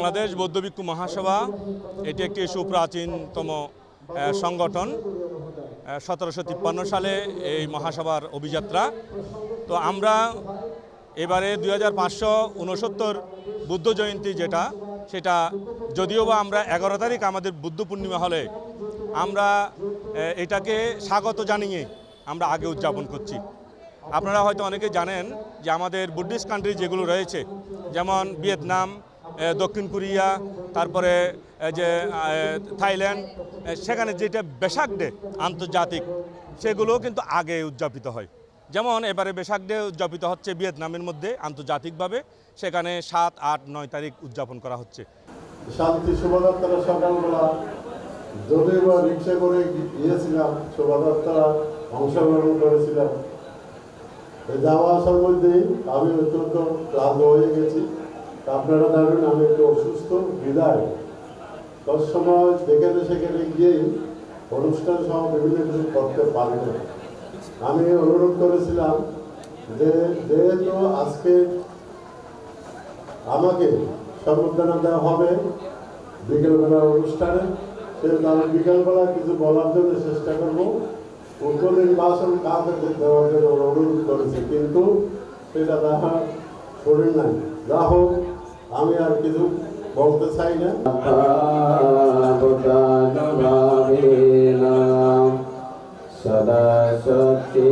বাংলাদেশ বৌদ্ধ ভিক্ষু মহাসভা এটি একটি সুপ্রাচীনতম সংগঠন। 1753 সালে এই মহাসভার অভিযাত্রা। তো আমরা এবারে 2569 বুদ্ধ জয়ন্তী যেটা, সেটা যদিও বা আমরা 11 তারিখ আমাদের বুদ্ধ পূর্ণিমা হলে আমরা এটাকে স্বাগত জানিয়ে আমরা আগে উদযাপন করছি। আপনারা হয়তো অনেকে জানেন যে আমাদের বুদ্ধিস্ট কান্ট্রি যেগুলো রয়েছে, যেমন ভিয়েতনাম, দক্ষিণ কোরিয়া, তারপরে যে থাইল্যান্ড, সেখানে যেটা বেসাক ডে আন্তর্জাতিক, সেগুলোও কিন্তু আগে উদযাপিত হয়। যেমন এবারে বেসাক ডে উদযাপিত হচ্ছে ভিয়েতনামের মধ্যে আন্তর্জাতিকভাবে, সেখানে 7, 8, 9 তারিখ উদযাপন করা হচ্ছে। শান্তি শোভাযাত্রা সকালবেলা যদিও বা রিক্সা করে গিয়েছিলাম, শোভাযাত্রা অংশগ্রহণ করেছিলাম। যাওয়া আসার মধ্যেই আমি অত্যন্ত ক্লান্ত হয়ে গেছি। আপনারা জানেন আমি একটু অসুস্থ, বিদায় তৎসময় যেখানে সেখানে গিয়েই অনুষ্ঠান সহ বিভিন্ন কিছু করতে পারি না। আমি অনুরোধ করেছিলাম যে যেহেতু আজকে আমাকে সম্বর্ধনা দেওয়া হবে বিকেলবেলার অনুষ্ঠানে, সেহেতু আমি বিকেলবেলা কিছু বলার জন্য চেষ্টা করবো। উপনির্বাচন কাউকে দেওয়ার জন্য অনুরোধ করেছে, কিন্তু সেটা দেখা শোনেন নাই। যা হোক, আমি আর কিছু বলতে চাই না। সদা সত্যি